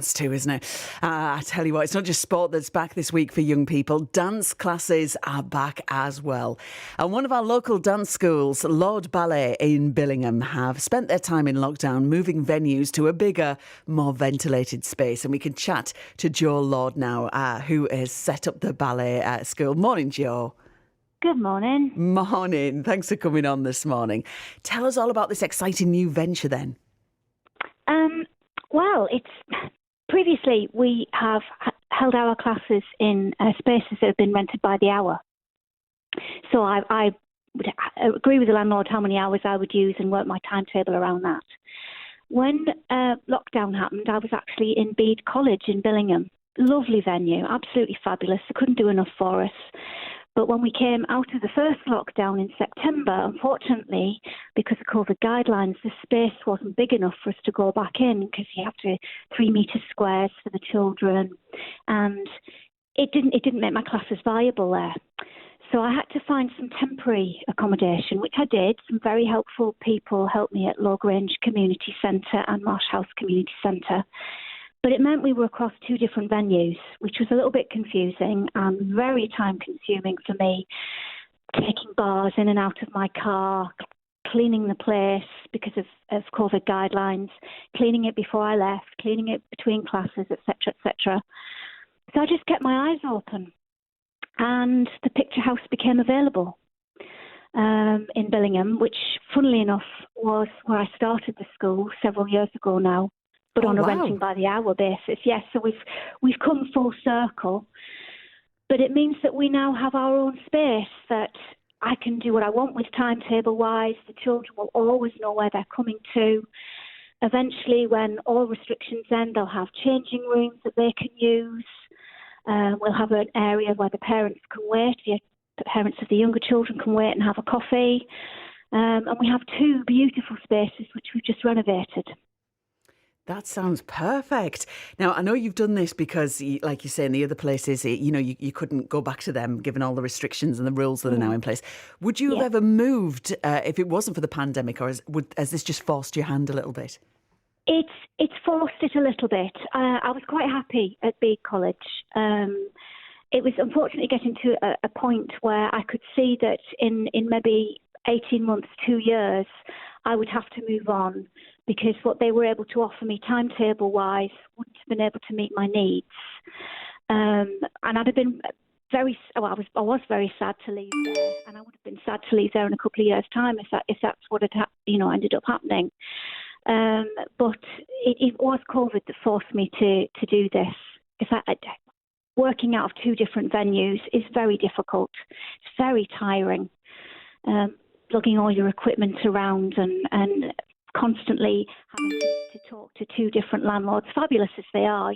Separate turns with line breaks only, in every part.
has to, isn't it? I tell you what, it's not just sport that's back this week for young people. Dance classes are back as well. And one of our local dance schools, Laud Ballet in Billingham, have spent their time in lockdown moving venues to a bigger, more ventilated space. And we can chat to Joe Laud now, who has set up the ballet school. Morning, Joe.
Good morning.
Morning. Thanks for coming on this morning. Tell us all about this exciting new venture then.
Well, previously we have held our classes in spaces that have been rented by the hour. So I would agree with the landlord how many hours I would use and work my timetable around that. When lockdown happened, I was actually in Bede College in Billingham. Lovely venue, absolutely fabulous. They couldn't do enough for us. But when we came out of the first lockdown in September, unfortunately, because of COVID guidelines, the space wasn't big enough for us to go back in because you have to 3 metre squares for the children. And it didn't make my classes viable there. So I had to find some temporary accommodation, which I did. Some very helpful people helped me at Law Grange Community Centre and Marsh House Community Centre. But it meant we were across 2 different venues, which was a little bit confusing and very time-consuming for me, taking bars in and out of my car, cleaning the place because of COVID guidelines, cleaning it before I left, cleaning it between classes, etc., etc. So I just kept my eyes open, and the picture house became available in Billingham, which, funnily enough, was where I started the school several years ago now. But on a renting by the hour basis. Yes, so we've come full circle. But it means that we now have our own space that I can do what I want with timetable-wise. The children will always know where they're coming to. Eventually, when all restrictions end, they'll have changing rooms that they can use. We'll have an area where the parents can wait. The parents of the younger children can wait and have a coffee. And we have 2 beautiful spaces which we've just renovated.
That sounds perfect. Now, I know you've done this because, like you say, in the other places, you couldn't go back to them given all the restrictions and the rules that are now in place. Would you have ever moved if it wasn't for the pandemic, or has this just forced your hand a little bit?
It's forced it a little bit. I was quite happy at Bede College. It was unfortunately getting to a point where I could see that in maybe 18 months, 2 years, I would have to move on because what they were able to offer me timetable-wise wouldn't have been able to meet my needs. And I'd have been I was very sad to leave there, and I would have been sad to leave there in a couple of years' time if that's what had ended up happening. But it was COVID that forced me to do this. Working out of 2 different venues is very difficult. It's very tiring. Lugging all your equipment around and constantly having to talk to 2 different landlords, fabulous as they are,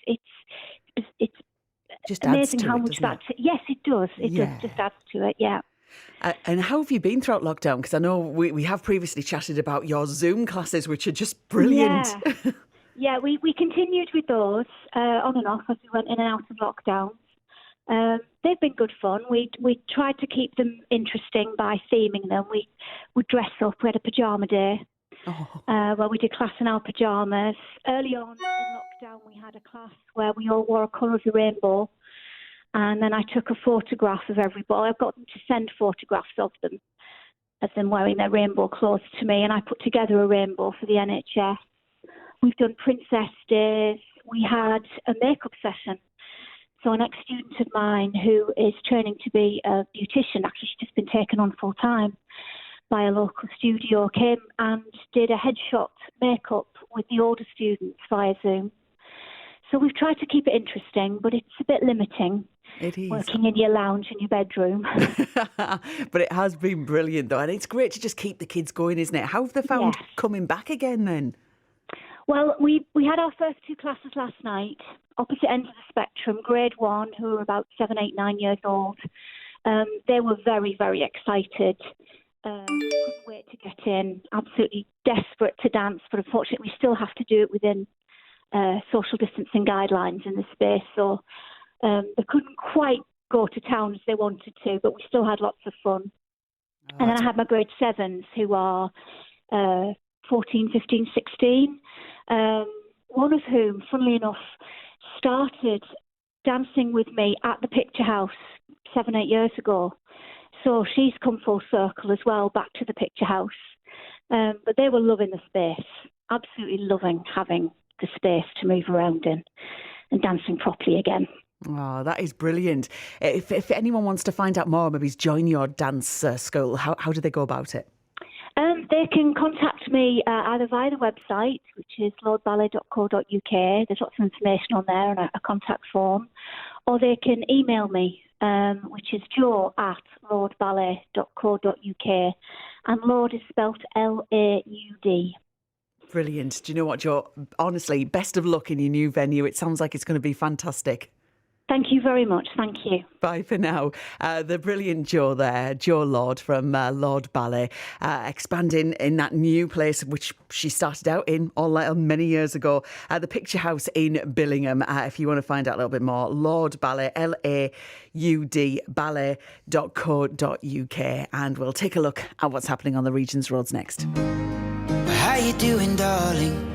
it's
just
amazing how
it,
much that. Yes, it does. It does just adds to it. Yeah.
And how have you been throughout lockdown? Because I know we have previously chatted about your Zoom classes, which are just brilliant.
Yeah, we continued with those on and off as we went in and out of lockdown. They've been good fun. We tried to keep them interesting by theming them. We would dress up. We had a pyjama day where we did class in our pyjamas. Early on in lockdown, we had a class where we all wore a colour of the rainbow. And then I took a photograph of everybody. I've got them to send photographs of them wearing their rainbow clothes to me. And I put together a rainbow for the NHS. We've done princess days. We had a makeup session. So an ex-student of mine who is training to be a beautician, actually she's just been taken on full-time by a local studio, came and did a headshot makeup with the older students via Zoom. So we've tried to keep it interesting, but it's a bit limiting.
It is.
Working in your lounge in your bedroom.
But it has been brilliant, though. And it's great to just keep the kids going, isn't it? How have they found coming back again then?
Well, we had our first 2 classes last night, opposite ends of the spectrum, grade 1, who were about 7, 8, 9 years old. They were very, very excited. Couldn't wait to get in, absolutely desperate to dance, but unfortunately we still have to do it within social distancing guidelines in the space. So they couldn't quite go to town as they wanted to, but we still had lots of fun. And then I had my grade 7s who are 14, 15, 16. one of whom, funnily enough, started dancing with me at the Picture House 7-8 years ago. So she's come full circle as well, back to the Picture House. But they were loving the space, absolutely loving having the space to move around in and dancing properly again.
Oh, that is brilliant. If anyone wants to find out more, maybe join your dance school, how do they go about it?
They can contact me either via the website, which is laudballet.co.uk. There's lots of information on there and a contact form. Or they can email me, which is jo@laudballet.co.uk. And Laud is spelt Laud.
Brilliant. Do you know what, Jo? Honestly, best of luck in your new venue. It sounds like it's going to be fantastic.
Thank you very much. Thank you.
Bye for now. The brilliant Jo there, Jo Laud from Laud Ballet, expanding in that new place which she started out in many years ago, the Picture House in Billingham. If you want to find out a little bit more, Laud Ballet, Laud ballet.co.uk. And we'll take a look at what's happening on the region's roads next.
How you doing, darling?